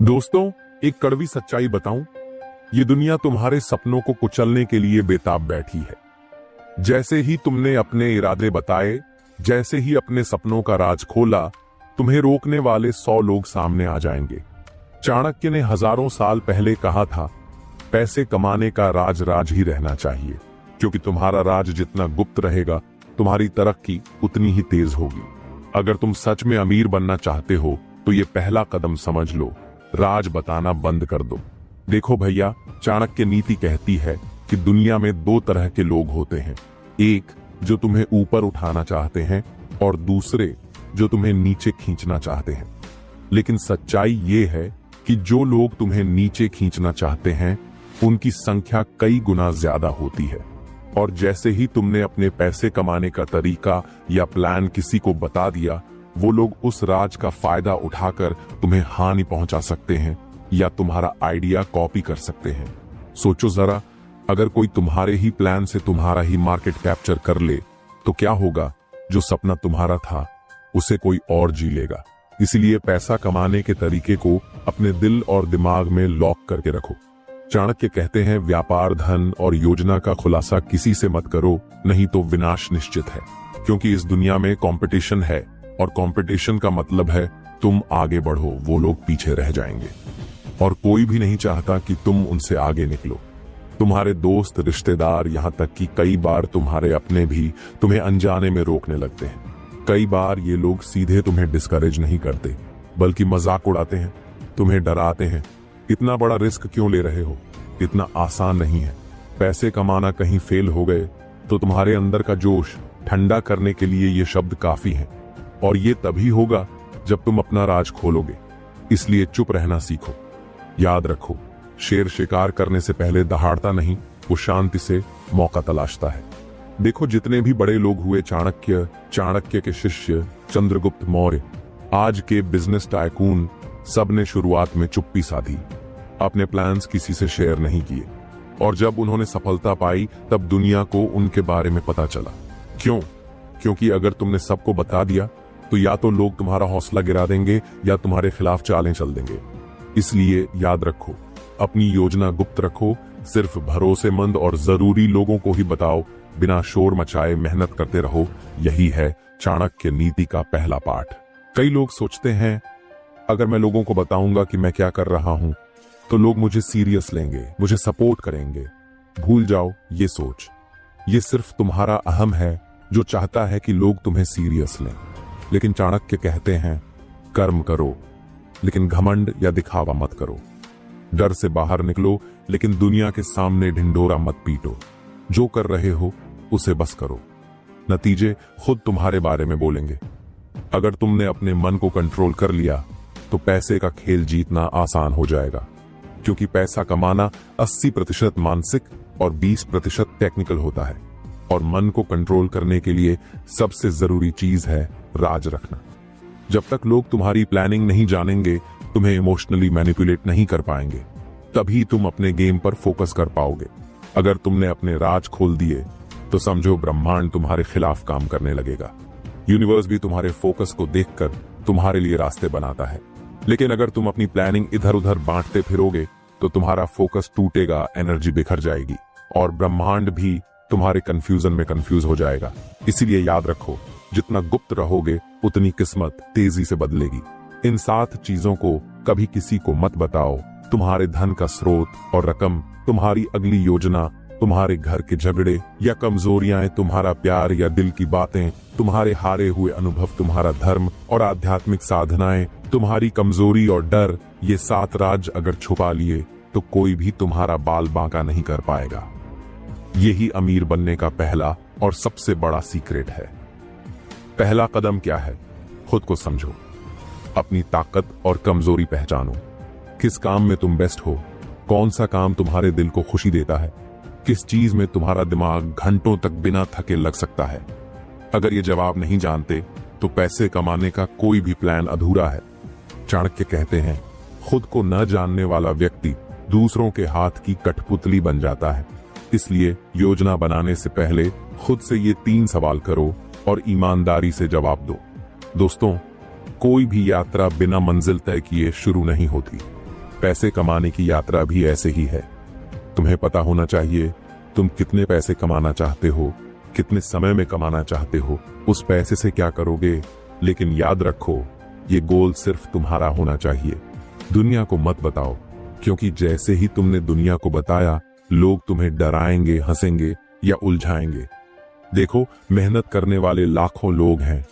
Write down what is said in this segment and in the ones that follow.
दोस्तों, एक कड़वी सच्चाई बताऊं, ये दुनिया तुम्हारे सपनों को कुचलने के लिए बेताब बैठी है। जैसे ही तुमने अपने इरादे बताए, जैसे ही अपने सपनों का राज खोला, तुम्हें रोकने वाले 100 लोग सामने आ जाएंगे। चाणक्य ने हजारों साल पहले कहा था, पैसे कमाने का राज राज ही रहना चाहिए, क्योंकि तुम्हारा राज जितना गुप्त रहेगा, तुम्हारी तरक्की उतनी ही तेज होगी। अगर तुम सच में अमीर बनना चाहते हो, तो ये पहला कदम समझ लो, राज बताना बंद कर दो। देखो भैया, चाणक्य नीति कहती है कि दुनिया में 2 तरह के लोग होते हैं, एक जो तुम्हें ऊपर उठाना चाहते हैं और दूसरे जो तुम्हें नीचे खींचना चाहते हैं। लेकिन सच्चाई ये है कि जो लोग तुम्हें नीचे खींचना चाहते हैं, उनकी संख्या कई गुना ज्यादा होती है। और जैसे ही तुमने अपने पैसे कमाने का तरीका या प्लान किसी को बता दिया, वो लोग उस राज का फायदा उठाकर तुम्हें हानि पहुंचा सकते हैं या तुम्हारा आइडिया कॉपी कर सकते हैं। सोचो जरा, अगर कोई तुम्हारे ही प्लान से तुम्हारा ही मार्केट कैप्चर कर ले, तो क्या होगा? जो सपना तुम्हारा था, उसे कोई और जी लेगा। इसलिए पैसा कमाने के तरीके को अपने दिल और दिमाग में लॉक करके रखो। चाणक्य कहते हैं, व्यापार, धन और योजना का खुलासा किसी से मत करो, नहीं तो विनाश निश्चित है। क्योंकि इस दुनिया में कंपटीशन है, और कंपटीशन का मतलब है तुम आगे बढ़ो, वो लोग पीछे रह जाएंगे। और कोई भी नहीं चाहता कि तुम उनसे आगे निकलो। तुम्हारे दोस्त, रिश्तेदार, यहाँ तक कि कई बार तुम्हारे अपने भी तुम्हें अनजाने में रोकने लगते हैं। कई बार ये लोग सीधे तुम्हें डिस्करेज नहीं करते, बल्कि मजाक उड़ाते हैं, तुम्हें डराते हैं। इतना बड़ा रिस्क क्यों ले रहे हो? इतना आसान नहीं है। पैसे कमाना कहीं फेल हो गए तो तुम्हारे अंदर का जोश ठंडा करने के लिए ये शब्द काफी है। और ये तभी होगा जब तुम अपना राज खोलोगे। इसलिए चुप रहना सीखो। याद रखो, शेर शिकार करने से पहले दहाड़ता नहीं, वो शांति से मौका तलाशता है। देखो, जितने भी बड़े लोग हुए, चाणक्य, चाणक्य के शिष्य, चंद्रगुप्त मौर्य, आज के बिजनेस टाइकून, सब ने शुरुआत में चुप्पी साधी, अपने प्लान्स किसी से शेयर नहीं किए। और जब उन्होंने सफलता पाई, तब दुनिया को उनके बारे में पता चला। क्यों? क्योंकि अगर तुमने सबको बता दिया, तो या तो लोग तुम्हारा हौसला गिरा देंगे या तुम्हारे खिलाफ चालें चल देंगे। इसलिए याद रखो, अपनी योजना गुप्त रखो, सिर्फ भरोसेमंद और जरूरी लोगों को ही बताओ, बिना शोर मचाए मेहनत करते रहो। यही है चाणक्य नीति का पहला पाठ। कई लोग सोचते हैं, अगर मैं लोगों को बताऊंगा कि मैं क्या कर रहा हूं, तो लोग मुझे सीरियस लेंगे, मुझे सपोर्ट करेंगे। भूल जाओ ये सोच। ये सिर्फ तुम्हारा अहम है, जो चाहता है कि लोग तुम्हें सीरियस लें। लेकिन चाणक्य कहते हैं, कर्म करो, लेकिन घमंड या दिखावा मत करो। डर से बाहर निकलो, लेकिन दुनिया के सामने ढिंढोरा मत पीटो। जो कर रहे हो उसे बस करो। नतीजे खुद तुम्हारे बारे में बोलेंगे। अगर तुमने अपने मन को कंट्रोल कर लिया, तो पैसे का खेल जीतना आसान हो जाएगा। क्योंकि पैसा कमाना 80% मानसिक और 20% टेक्निकल होता है। और मन को कंट्रोल करने के लिए सबसे जरूरी चीज है राज रखना। जब तक लोग तुम्हारी प्लानिंग नहीं जानेंगे, तुम्हें इमोशनली मैनिपुलेट नहीं कर पाएंगे, तभी तुम अपने गेम पर फोकस कर पाओगे। अगर तुमने अपने राज खोल दिए, तो समझो ब्रह्मांड तुम्हारे खिलाफ काम करने लगेगा। यूनिवर्स भी तुम्हारे फोकस को देखकर तुम्हारे लिए रास्ते बनाता है। लेकिन अगर तुम अपनी प्लानिंग इधर उधर बांटते फिरोगे, तो तुम्हारा फोकस टूटेगा, एनर्जी बिखर जाएगी, और ब्रह्मांड भी तुम्हारे कंफ्यूजन में कंफ्यूज हो जाएगा। इसीलिए याद रखो, जितना गुप्त रहोगे, उतनी किस्मत तेजी से बदलेगी। इन 7 चीजों को कभी किसी को मत बताओ। तुम्हारे धन का स्रोत और रकम, तुम्हारी अगली योजना, तुम्हारे घर के झगड़े या कमजोरियां, तुम्हारा प्यार या दिल की बातें, तुम्हारे हारे हुए अनुभव, तुम्हारा धर्म और आध्यात्मिक साधनाएं, तुम्हारी कमजोरी और डर, ये 7 राज अगर छुपा लिए, तो कोई भी तुम्हारा बाल बांका नहीं कर पाएगा। यही अमीर बनने का पहला और सबसे बड़ा सीक्रेट है। पहला कदम क्या है? खुद को समझो, अपनी ताकत और कमजोरी पहचानो। किस काम में तुम बेस्ट हो? कौन सा काम तुम्हारे दिल को खुशी देता है? किस चीज में तुम्हारा दिमाग घंटों तक बिना थके लग सकता है? अगर ये जवाब नहीं जानते, तो पैसे कमाने का कोई भी प्लान अधूरा है। चाणक्य कहते हैं, खुद को न जानने वाला व्यक्ति दूसरों के हाथ की कठपुतली बन जाता है। इसलिए योजना बनाने से पहले खुद से ये 3 सवाल करो और ईमानदारी से जवाब दो। दोस्तों, कोई भी यात्रा बिना मंजिल तय किए शुरू नहीं होती। पैसे कमाने की यात्रा भी ऐसे ही है। तुम्हें पता होना चाहिए तुम कितने पैसे कमाना चाहते हो, कितने समय में कमाना चाहते हो, उस पैसे से क्या करोगे। लेकिन याद रखो, ये गोल सिर्फ तुम्हारा होना चाहिए, दुनिया को मत बताओ, क्योंकि जैसे ही तुमने दुनिया को बताया, लोग तुम्हें डराएंगे, हंसेंगे या उलझाएंगे। देखो, मेहनत करने वाले लाखों लोग हैं,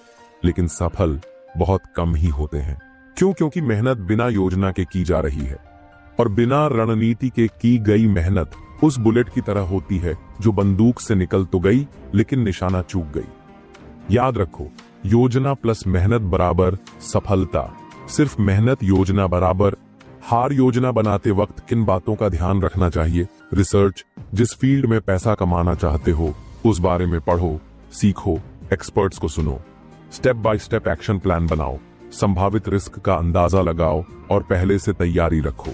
लेकिन सफल बहुत कम ही होते हैं। क्यों? क्योंकि मेहनत बिना योजना के की जा रही है, और बिना रणनीति के की गई मेहनत उस बुलेट की तरह होती है जो बंदूक से निकल तो गई लेकिन निशाना चूक गई। याद रखो, योजना प्लस मेहनत बराबर सफलता, सिर्फ मेहनत योजना बराबर हार। योजना बनाते वक्त किन बातों का ध्यान रखना चाहिए? रिसर्च, जिस फील्ड में पैसा कमाना चाहते हो उस बारे में पढ़ो, सीखो, एक्सपर्ट्स को सुनो, step by step action plan बनाओ, संभावित रिस्क का अंदाजा लगाओ और पहले से तैयारी रखो।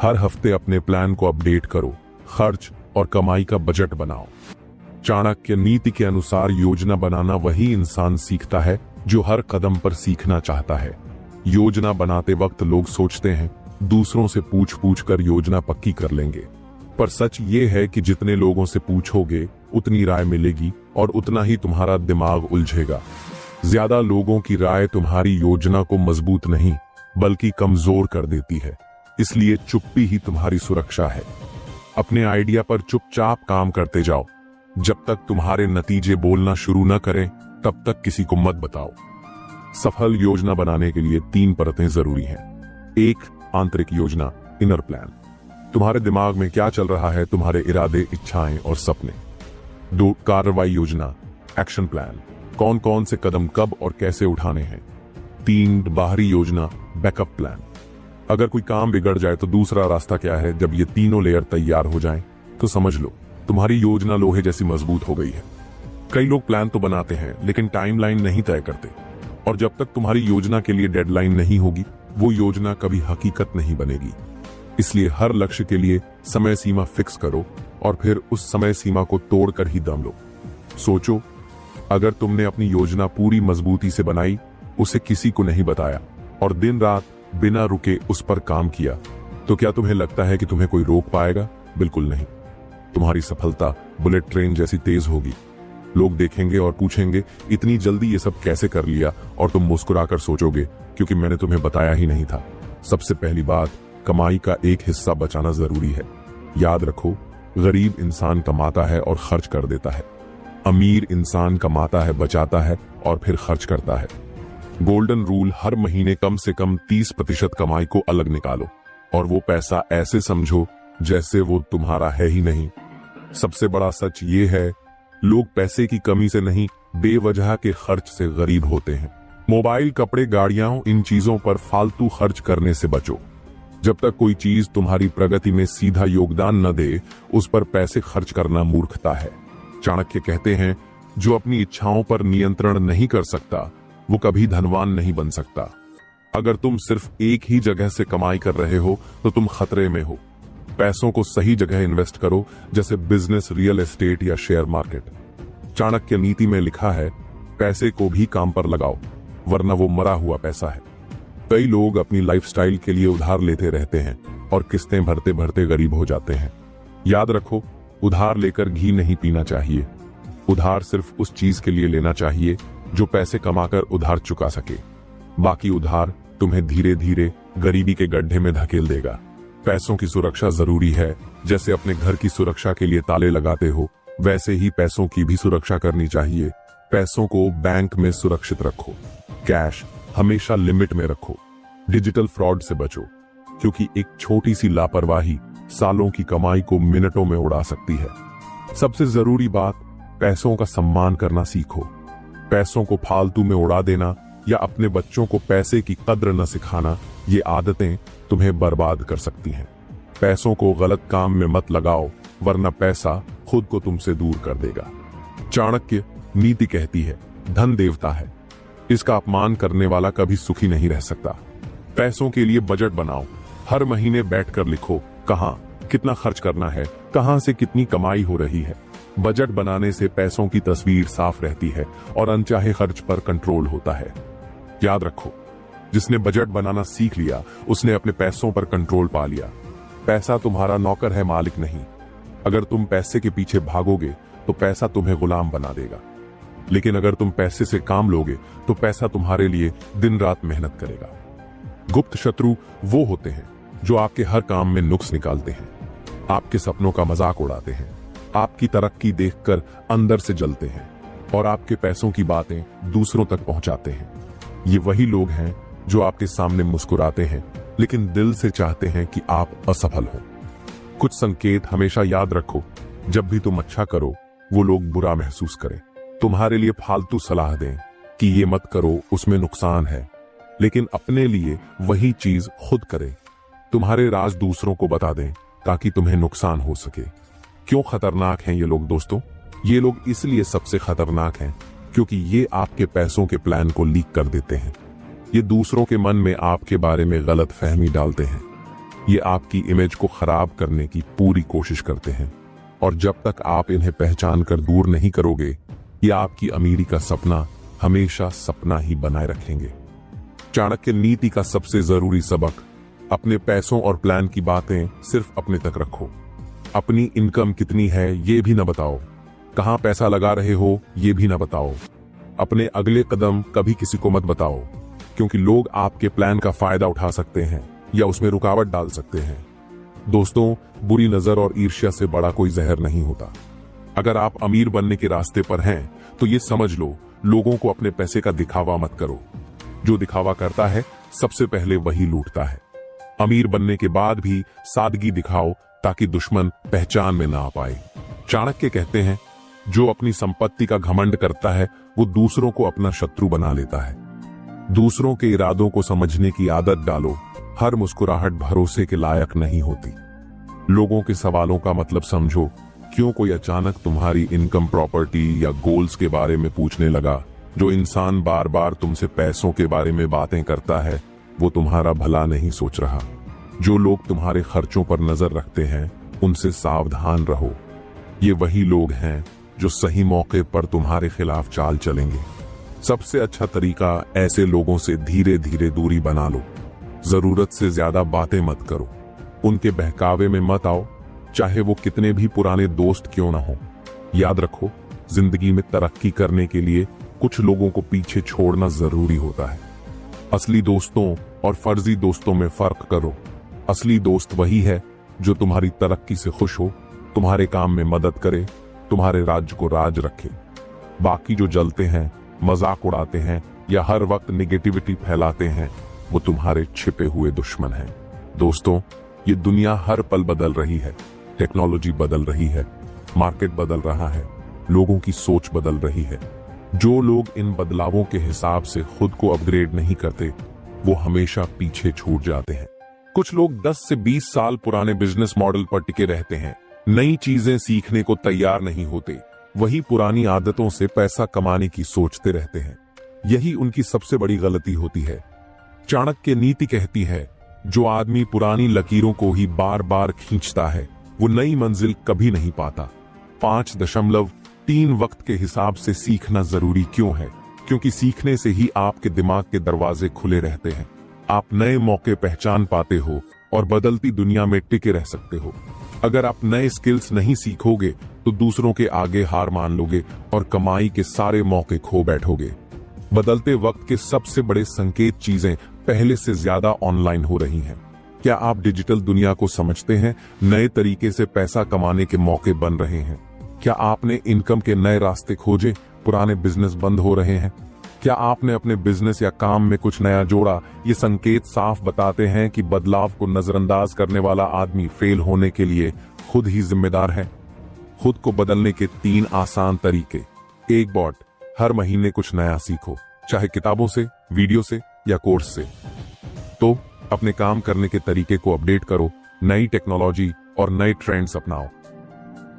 हर हफ्ते अपने प्लान को अपडेट करो, खर्च और कमाई का बजट बनाओ। चाणक्य नीति के अनुसार योजना बनाना वही इंसान सीखता है जो हर कदम पर सीखना चाहता है। योजना बनाते वक्त लोग सोचते हैं दूसरों से पूछ पूछ कर योजना पक्की कर लेंगे, पर सच ये है कि जितने लोगों से पूछोगे उतनी राय मिलेगी और उतना ही तुम्हारा दिमाग उलझेगा। ज्यादा लोगों की राय तुम्हारी योजना को मजबूत नहीं बल्कि कमजोर कर देती है, इसलिए चुप्पी ही तुम्हारी सुरक्षा है। अपने आइडिया पर चुपचाप काम करते जाओ, जब तक तुम्हारे नतीजे बोलना शुरू न करें तब तक किसी को मत बताओ। सफल योजना बनाने के लिए 3 परतें जरूरी हैं। 1, आंतरिक योजना, इनर प्लान, तुम्हारे दिमाग में क्या चल रहा है, तुम्हारे इरादे, इच्छाएं और सपने। 2, कार्रवाई योजना, एक्शन प्लान, कौन कौन से कदम कब और कैसे उठाने हैं। 3, बाहरी योजना, बैकअप प्लान, अगर कोई काम बिगड़ जाए तो दूसरा रास्ता क्या है। जब ये तीनों लेयर तैयार हो जाएं, तो समझ लो तुम्हारी योजना लोहे जैसी मजबूत हो गई है। कई लोग प्लान तो बनाते हैं लेकिन टाइमलाइन नहीं तय करते, और जब तक तुम्हारी योजना के लिए डेडलाइन नहीं होगी वो योजना कभी हकीकत नहीं बनेगी। इसलिए हर लक्ष्य के लिए समय सीमा फिक्स करो और फिर उस समय सीमा को तोड़कर ही दम लो। सोचो, अगर तुमने अपनी योजना पूरी मजबूती से बनाई, उसे किसी को नहीं बताया और दिन रात बिना रुके उस पर काम किया, तो क्या तुम्हें लगता है कि तुम्हें कोई रोक पाएगा? बिल्कुल नहीं। तुम्हारी सफलता बुलेट ट्रेन जैसी तेज होगी। लोग देखेंगे और पूछेंगे इतनी जल्दी ये सब कैसे कर लिया, और तुम मुस्कुराकर सोचोगे क्योंकि मैंने तुम्हें बताया ही नहीं था। सबसे पहली बात, कमाई का एक हिस्सा बचाना जरूरी है। याद रखो, गरीब इंसान कमाता है और खर्च कर देता है, अमीर इंसान कमाता है, बचाता है और फिर खर्च करता है। गोल्डन रूल, हर महीने कम से कम 30% कमाई को अलग निकालो और वो पैसा ऐसे समझो जैसे वो तुम्हारा है ही नहीं। सबसे बड़ा सच ये है, लोग पैसे की कमी से नहीं, बेवजह के खर्च से गरीब होते हैं। मोबाइल, कपड़े, गाड़ियां, इन चीजों पर फालतू खर्च करने से बचो। जब तक कोई चीज तुम्हारी प्रगति में सीधा योगदान न दे, उस पर पैसे खर्च करना मूर्खता है। चाणक्य कहते हैं, जो अपनी इच्छाओं पर नियंत्रण नहीं कर सकता वो कभी धनवान नहीं बन सकता। अगर तुम सिर्फ एक ही जगह से कमाई कर रहे हो तो तुम खतरे में हो। पैसों को सही जगह इन्वेस्ट करो, जैसे बिजनेस, रियल एस्टेट या शेयर मार्केट। चाणक्य नीति में लिखा है, पैसे को भी काम पर लगाओ वरना वो मरा हुआ पैसा है। कई लोग अपनी लाइफस्टाइल के लिए उधार लेते रहते हैं और किस्तें भरते भरते गरीब हो जाते हैं। याद रखो, उधार लेकर घी नहीं पीना चाहिए। उधार सिर्फ उस चीज के लिए लेना चाहिए जो पैसे कमाकर उधार चुका सके। बाकी उधार तुम्हें धीरे धीरे गरीबी के गड्ढे में धकेल देगा। पैसों की सुरक्षा जरूरी है। जैसे अपने घर की सुरक्षा के लिए ताले लगाते हो, वैसे ही पैसों की भी सुरक्षा करनी चाहिए। पैसों को बैंक में सुरक्षित रखो। कैश हमेशा लिमिट में रखो। डिजिटल फ्रॉड से बचो, क्योंकि एक छोटी सी लापरवाही सालों की कमाई को मिनटों में उड़ा सकती है। सबसे जरूरी बात, पैसों का सम्मान करना सीखो। पैसों को फालतू में उड़ा देना या अपने बच्चों को पैसे की कद्र न सिखाना, ये आदतें तुम्हें बर्बाद कर सकती हैं। पैसों को गलत काम में मत लगाओ, वरना पैसा खुद को तुमसे दूर कर देगा। चाणक्य नीति कहती है, धन देवता है, इसका अपमान करने वाला कभी सुखी नहीं रह सकता। पैसों के लिए बजट बनाओ। हर महीने बैठकर लिखो, कहां कितना खर्च करना है, कहां से कितनी कमाई हो रही है। बजट बनाने से पैसों की तस्वीर साफ रहती है और अनचाहे खर्च पर कंट्रोल होता है। याद रखो, जिसने बजट बनाना सीख लिया उसने अपने पैसों पर कंट्रोल पा लिया। पैसा तुम्हारा नौकर है, मालिक नहीं। अगर तुम पैसे के पीछे भागोगे तो पैसा तुम्हें गुलाम बना देगा, लेकिन अगर तुम पैसे से काम लोगे तो पैसा तुम्हारे लिए दिन रात मेहनत करेगा। गुप्त शत्रु वो होते हैं जो आपके हर काम में नुक्स निकालते हैं, आपके सपनों का मजाक उड़ाते हैं, आपकी तरक्की देखकर अंदर से जलते हैं और आपके पैसों की बातें दूसरों तक पहुंचाते हैं। ये वही लोग हैं जो आपके सामने मुस्कुराते हैं लेकिन दिल से चाहते हैं कि आप असफल हो। कुछ संकेत हमेशा याद रखो, जब भी तुम अच्छा करो वो लोग बुरा महसूस करें, तुम्हारे लिए फालतू सलाह दें कि ये मत करो उसमें नुकसान है, लेकिन अपने लिए वही चीज खुद करें। तुम्हारे राज दूसरों को बता दें ताकि तुम्हें नुकसान हो सके। क्यों खतरनाक हैं ये लोग दोस्तों? ये लोग इसलिए सबसे खतरनाक हैं क्योंकि ये आपके पैसों के प्लान को लीक कर देते हैं। ये दूसरों के मन में आपके बारे में गलत फहमी डालते हैं। ये आपकी इमेज को खराब करने की पूरी कोशिश करते हैं और जब तक आप इन्हें पहचान कर दूर नहीं करोगे, ये आपकी अमीरी का सपना हमेशा सपना ही बनाए रखेंगे। चाणक्य नीति का सबसे जरूरी सबक, अपने पैसों और प्लान की बातें सिर्फ अपने तक रखो। अपनी इनकम कितनी है ये भी न बताओ, कहां पैसा लगा रहे हो ये भी न बताओ, अपने अगले कदम कभी किसी को मत बताओ, क्योंकि लोग आपके प्लान का फायदा उठा सकते हैं या उसमें रुकावट डाल सकते हैं। दोस्तों, बुरी नजर और ईर्ष्या से बड़ा कोई जहर नहीं होता। अगर आप अमीर बनने के रास्ते पर हैं तो ये समझ लो, लोगों को अपने पैसे का दिखावा मत करो। जो दिखावा करता है सबसे पहले वही लूटता है। अमीर बनने के बाद भी सादगी दिखाओ ताकि दुश्मन पहचान में ना आ पाए। चाणक्य कहते हैं, जो अपनी संपत्ति का घमंड करता है वो दूसरों को अपना शत्रु बना लेता है। दूसरों के इरादों को समझने की आदत डालो। हर मुस्कुराहट भरोसे के लायक नहीं होती। लोगों के सवालों का मतलब समझो। क्यों कोई अचानक तुम्हारी इनकम, प्रॉपर्टी या गोल्स के बारे में पूछने लगा? जो इंसान बार बार तुमसे पैसों के बारे में बातें करता है वो तुम्हारा भला नहीं सोच रहा। जो लोग तुम्हारे खर्चों पर नजर रखते हैं उनसे सावधान रहो। ये वही लोग हैं जो सही मौके पर तुम्हारे खिलाफ चाल चलेंगे। सबसे अच्छा तरीका ऐसे लोगों से धीरे धीरे दूरी बना लो। जरूरत से ज्यादा बातें मत करो, उनके बहकावे में मत आओ, चाहे वो कितने भी पुराने दोस्त क्यों ना हो। याद रखो, जिंदगी में तरक्की करने के लिए कुछ लोगों को पीछे छोड़ना जरूरी होता है। असली दोस्तों और फर्जी दोस्तों में फर्क करो। असली दोस्त वही है जो तुम्हारी तरक्की से खुश हो, तुम्हारे काम में मदद करे, तुम्हारे राज्य को राज रखे। बाकी जो जलते हैं, मजाक उड़ाते हैं या हर वक्त निगेटिविटी फैलाते हैं, वो तुम्हारे छिपे हुए दुश्मन हैं। दोस्तों, ये दुनिया हर पल बदल रही है। टेक्नोलॉजी बदल रही है, मार्केट बदल रहा है, लोगों की सोच बदल रही है। जो लोग इन बदलावों के हिसाब से खुद को अपग्रेड नहीं करते वो हमेशा पीछे छूट जाते हैं। कुछ लोग 10 से 20 साल पुराने बिजनेस मॉडल पर टिके रहते हैं, नई चीजें सीखने को तैयार नहीं होते, वही पुरानी आदतों से पैसा कमाने की सोचते रहते हैं। यही उनकी सबसे बड़ी गलती होती है। चाणक्य नीति कहती है, जो आदमी पुरानी लकीरों को ही बार बार खींचता है वो नई मंजिल कभी नहीं पाता। 5.3 वक्त के हिसाब से सीखना जरूरी क्यों है? क्योंकि सीखने से ही आपके दिमाग के दरवाजे खुले रहते हैं। आप नए मौके पहचान पाते हो और बदलती दुनिया में टिके रह सकते हो। अगर आप नए स्किल्स नहीं सीखोगे तो दूसरों के आगे हार मान लोगे और कमाई के सारे मौके खो बैठोगे। बदलते वक्त के सबसे बड़े संकेत चीजें पहले से ज्यादा ऑनलाइन हो रही हैं। क्या आप डिजिटल दुनिया को समझते हैं? नए तरीके से पैसा कमाने के मौके बन रहे हैं। क्या आपने इनकम के नए रास्ते खोजे? पुराने बिजनेस बंद हो रहे हैं। क्या आपने अपने बिजनेस या काम में कुछ नया जोड़ा? ये संकेत साफ बताते हैं कि बदलाव को नजरअंदाज करने वाला आदमी फेल होने के लिए खुद ही जिम्मेदार है। खुद को बदलने के 3 आसान तरीके। 1. हर महीने कुछ नया सीखो, चाहे किताबों से, वीडियो से या कोर्स से। तो अपने काम करने के तरीके को अपडेट करो, नई टेक्नोलॉजी और नए ट्रेंड्स अपनाओ।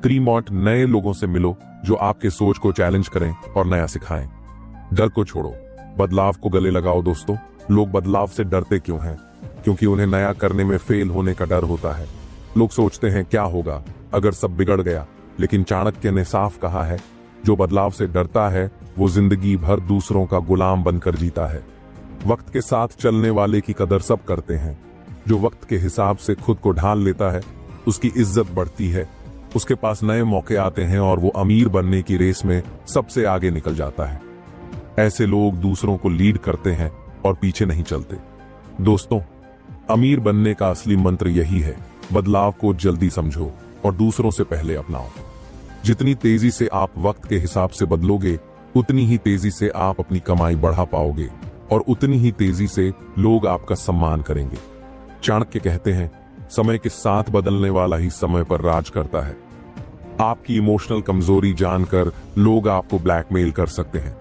3. नए लोगों से मिलो जो आपके सोच को चैलेंज करें और नया सिखाएं। डर को छोड़ो, बदलाव को गले लगाओ। दोस्तों, लोग बदलाव से डरते क्यों हैं? क्योंकि उन्हें नया करने में फेल होने का डर होता है। लोग सोचते हैं क्या होगा अगर सब बिगड़ गया, लेकिन चाणक्य ने साफ कहा है, जो बदलाव से डरता है वो जिंदगी भर दूसरों का गुलाम बनकर जीता है। वक्त के साथ चलने वाले की कदर सब करते हैं। जो वक्त के हिसाब से खुद को ढाल लेता है उसकी इज्जत बढ़ती है, उसके पास नए मौके आते हैं और वो अमीर बनने की रेस में सबसे आगे निकल जाता है। ऐसे लोग दूसरों को लीड करते हैं और पीछे नहीं चलते। दोस्तों, अमीर बनने का असली मंत्र यही है, बदलाव को जल्दी समझो और दूसरों से पहले अपनाओ। जितनी तेजी से आप वक्त के हिसाब से बदलोगे उतनी ही तेजी से आप अपनी कमाई बढ़ा पाओगे और उतनी ही तेजी से लोग आपका सम्मान करेंगे। चाणक्य कहते हैं, समय के साथ बदलने वाला ही समय पर राज करता है। आपकी इमोशनल कमजोरी जानकर लोग आपको ब्लैकमेल कर सकते हैं।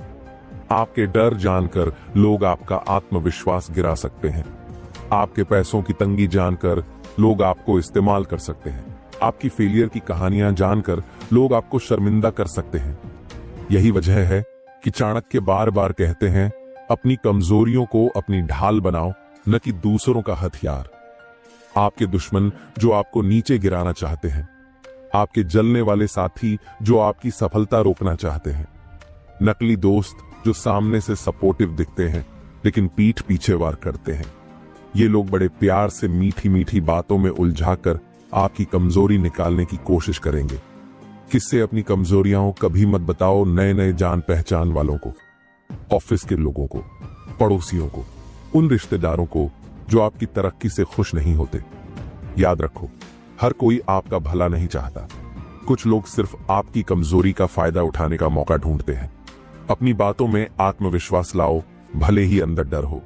आपके डर जानकर लोग आपका आत्मविश्वास गिरा सकते हैं। आपके पैसों की तंगी जानकर लोग आपको इस्तेमाल कर सकते हैं। आपकी फेलियर की कहानियां जानकर लोग आपको शर्मिंदा कर सकते हैं। यही वजह है कि चाणक्य बार बार कहते हैं, अपनी कमजोरियों को अपनी ढाल बनाओ, न कि दूसरों का हथियार। आपके दुश्मन जो आपको नीचे गिराना चाहते हैं, आपके जलने वाले साथी जो आपकी सफलता रोकना चाहते हैं, नकली दोस्त जो सामने से सपोर्टिव दिखते हैं लेकिन पीठ पीछे वार करते हैं, ये लोग बड़े प्यार से मीठी मीठी बातों में उलझाकर आपकी कमजोरी निकालने की कोशिश करेंगे। किससे अपनी कमजोरियां कभी मत बताओ नए नए जान पहचान वालों को, ऑफिस के लोगों को, पड़ोसियों को, उन रिश्तेदारों को जो आपकी तरक्की से खुश नहीं होते। याद रखो, हर कोई आपका भला नहीं चाहता। कुछ लोग सिर्फ आपकी कमजोरी का फायदा उठाने का मौका ढूंढते हैं। अपनी बातों में आत्मविश्वास लाओ, भले ही अंदर डर हो।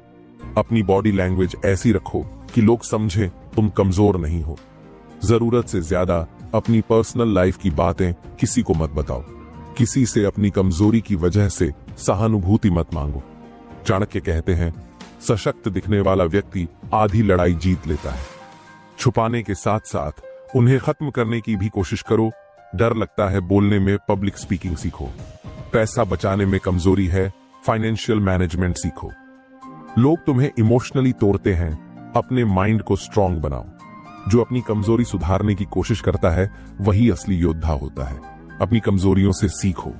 अपनी बॉडी लैंग्वेज ऐसी रखो कि लोग समझें तुम कमजोर नहीं हो। जरूरत से ज्यादा अपनी पर्सनल लाइफ की बातें किसी को मत बताओ। किसी से अपनी कमजोरी की वजह से सहानुभूति मत मांगो। चाणक्य कहते हैं, सशक्त दिखने वाला व्यक्ति आधी लड़ाई जीत लेता है। छुपाने के साथ साथ उन्हें खत्म करने की भी कोशिश करो। डर लगता है बोलने में, पब्लिक स्पीकिंग सीखो। पैसा बचाने में कमजोरी है, फाइनेंशियल मैनेजमेंट सीखो। लोग तुम्हें इमोशनली तोड़ते हैं, अपने माइंड को स्ट्रांग बनाओ। जो अपनी कमजोरी सुधारने की कोशिश करता है वही असली योद्धा होता है। अपनी कमजोरियों से सीखो,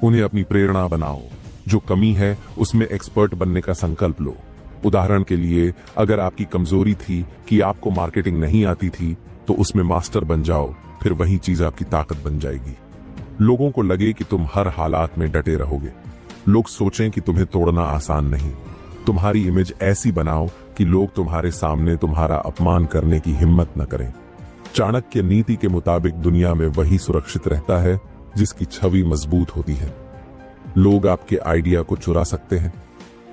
उन्हें अपनी प्रेरणा बनाओ। जो कमी है उसमें एक्सपर्ट बनने का संकल्प लो। उदाहरण के लिए, अगर आपकी कमजोरी थी कि आपको मार्केटिंग नहीं आती थी, तो उसमें मास्टर बन जाओ, फिर वही चीज आपकी ताकत बन जाएगी। लोगों को लगे कि तुम हर हालात में डटे रहोगे। लोग सोचें कि तुम्हें तोड़ना आसान नहीं। तुम्हारी इमेज ऐसी बनाओ कि लोग तुम्हारे सामने तुम्हारा अपमान करने की हिम्मत न करें। चाणक्य नीति के मुताबिक दुनिया में वही सुरक्षित रहता है जिसकी छवि मजबूत होती है। लोग आपके आइडिया को चुरा सकते हैं,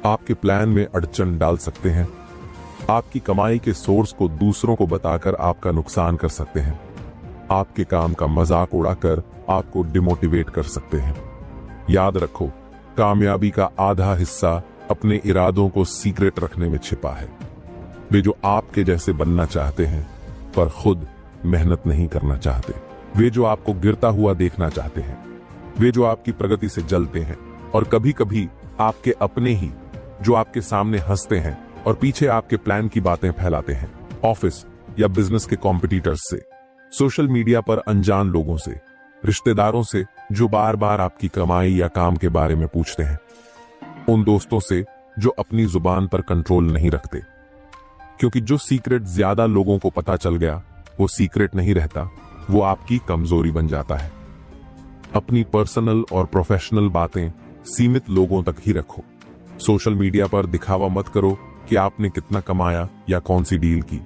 आपके प्लान में अड़चन डाल सकते हैं, आपकी कमाई के सोर्स को दूसरों को बताकर आपका नुकसान कर सकते हैं, आपके काम का मजाक उड़ाकर आपको डिमोटिवेट कर सकते हैं। याद रखो, कामयाबी का आधा हिस्सा अपने इरादों को सीक्रेट रखने में छिपा है। वे जो आपके जैसे बनना चाहते हैं पर खुद मेहनत नहीं करना चाहते, वे जो आपको गिरता हुआ देखना चाहते हैं, वे जो आपकी प्रगति से जलते हैं, और कभी कभी आपके अपने ही जो आपके सामने हंसते हैं और पीछे आपके प्लान की बातें फैलाते हैं। ऑफिस या बिजनेस के कॉम्पिटिटर्स से, सोशल मीडिया पर अनजान लोगों से, रिश्तेदारों से जो बार बार आपकी कमाई या काम के बारे में पूछते हैं, उन दोस्तों से जो अपनी जुबान पर कंट्रोल नहीं रखते। क्योंकि जो सीक्रेट ज्यादा लोगों को पता चल गया वो सीक्रेट नहीं रहता, वो आपकी कमजोरी बन जाता है। अपनी पर्सनल और प्रोफेशनल बातें सीमित लोगों तक ही रखो। सोशल मीडिया पर दिखावा मत करो कि आपने कितना कमाया या कौन सी डील की।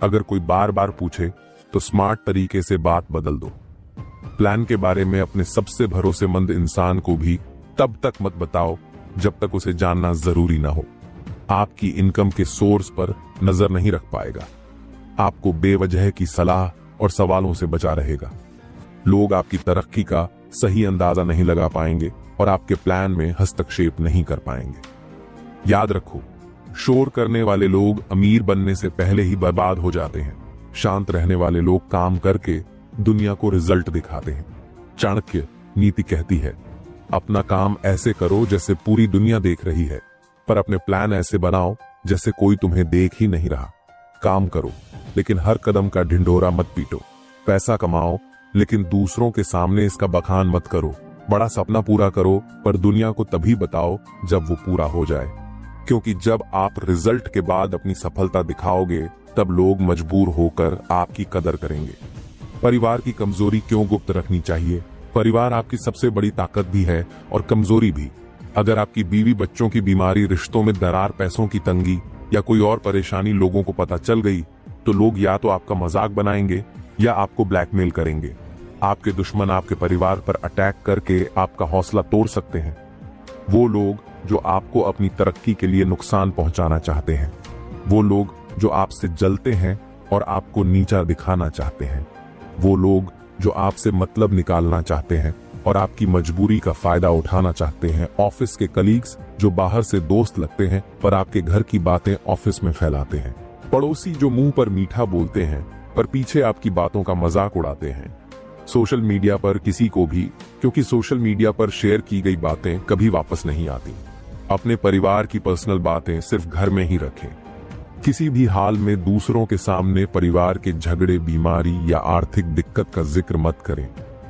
अगर कोई बार बार पूछे तो स्मार्ट तरीके से बात बदल दो। प्लान के बारे में अपने सबसे भरोसेमंद इंसान को भी तब तक मत बताओ जब तक उसे जानना जरूरी ना हो। आपकी इनकम के सोर्स पर नजर नहीं रख पाएगा, आपको बेवजह की सलाह और सवालों से बचा रहेगा। लोग आपकी तरक्की का सही अंदाजा नहीं लगा पाएंगे और आपके प्लान में हस्तक्षेप नहीं कर पाएंगे। याद रखो, शोर करने वाले लोग अमीर बनने से पहले ही बर्बाद हो जाते हैं। शांत रहने वाले लोग काम करके दुनिया को रिजल्ट दिखाते हैं। चाणक्य नीति कहती है, अपना काम ऐसे करो जैसे पूरी दुनिया देख रही है, पर अपने प्लान ऐसे बनाओ जैसे कोई तुम्हें देख ही नहीं रहा। काम करो लेकिन हर कदम का ढिंढोरा मत पीटो। पैसा कमाओ लेकिन दूसरों के सामने इसका बखान मत करो। बड़ा सपना पूरा करो पर दुनिया को तभी बताओ जब वो पूरा हो जाए। क्योंकि जब आप रिजल्ट के बाद अपनी सफलता दिखाओगे तब लोग मजबूर होकर आपकी कदर करेंगे। परिवार की कमजोरी क्यों गुप्त रखनी चाहिए? परिवार आपकी सबसे बड़ी ताकत भी है और कमजोरी भी। अगर आपकी बीवी, बच्चों की बीमारी, रिश्तों में दरार, पैसों की तंगी या कोई और परेशानी लोगों को पता चल गई तो लोग या तो आपका मजाक बनाएंगे या आपको ब्लैकमेल करेंगे। आपके दुश्मन आपके परिवार पर अटैक करके आपका हौसला तोड़ सकते हैं। वो लोग जो आपको अपनी तरक्की के लिए नुकसान पहुंचाना चाहते हैं, वो लोग जो आपसे जलते हैं और आपको नीचा दिखाना चाहते हैं, वो लोग जो आपसे मतलब निकालना चाहते हैं और आपकी मजबूरी का फायदा उठाना चाहते हैं। ऑफिस के कलीग्स जो बाहर से दोस्त लगते हैं पर आपके घर की बातें ऑफिस में फैलाते हैं। पड़ोसी जो मुंह पर मीठा बोलते हैं पर पीछे आपकी बातों का मजाक उड़ाते हैं। सोशल मीडिया पर किसी को भी, क्योंकि सोशल मीडिया पर शेयर की गई बातें कभी वापस नहीं आती। अपने परिवार की पर्सनल बातें सिर्फ घर में ही रखें। किसी भी हाल में दूसरों के सामने परिवार के झगड़े, बीमारी या आर्थिक दिक्कत का जिक्र मत करें।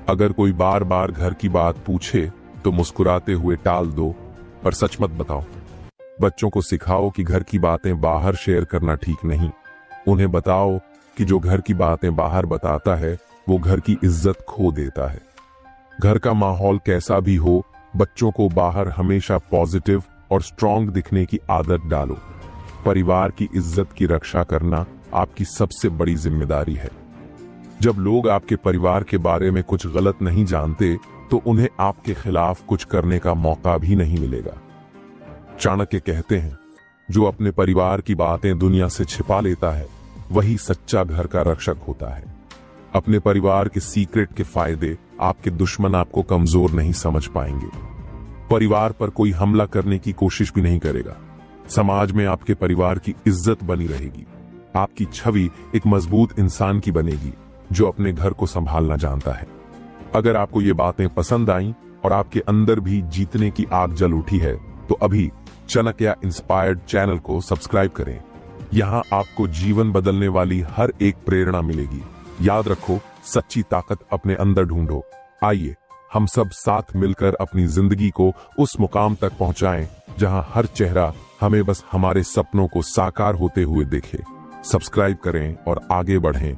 अगर कोई बार बार घर की बात पूछे तो मुस्कुराते हुए टाल दो, पर सच मत बताओ। बच्चों को सिखाओ कि घर की बातें बाहर शेयर करना ठीक नहीं। उन्हें बताओ कि जो घर की बातें बाहर बताता है वो घर की इज्जत खो देता है। घर का माहौल कैसा भी हो, बच्चों को बाहर हमेशा पॉजिटिव और स्ट्रांग दिखने की आदत डालो। परिवार की इज्जत की रक्षा करना आपकी सबसे बड़ी जिम्मेदारी है। जब लोग आपके परिवार के बारे में कुछ गलत नहीं जानते तो उन्हें आपके खिलाफ कुछ करने का मौका भी नहीं मिलेगा। चाणक्य कहते हैं, जो अपने परिवार की बातें दुनिया से छिपा लेता है वही सच्चा घर का रक्षक होता है। अपने परिवार के सीक्रेट के फायदे आपके दुश्मन आपको कमजोर नहीं समझ पाएंगे। परिवार पर कोई हमला करने की कोशिश भी नहीं करेगा। समाज में आपके परिवार की इज्जत बनी रहेगी। आपकी छवि एक मजबूत इंसान की बनेगी जो अपने घर को संभालना जानता है। अगर आपको ये बातें पसंद आईं और आपके अंदर भी जीतने की आग जल उठी है तो अभी चाणक्य इंस्पायर्ड चैनल को सब्सक्राइब करें। यहाँ आपको जीवन बदलने वाली हर एक प्रेरणा मिलेगी। याद रखो, सच्ची ताकत अपने अंदर ढूंढो। आइए हम सब साथ मिलकर अपनी जिंदगी को उस मुकाम तक पहुंचाएं जहां हर चेहरा हमें बस हमारे सपनों को साकार होते हुए देखे। सब्सक्राइब करें और आगे बढ़ें।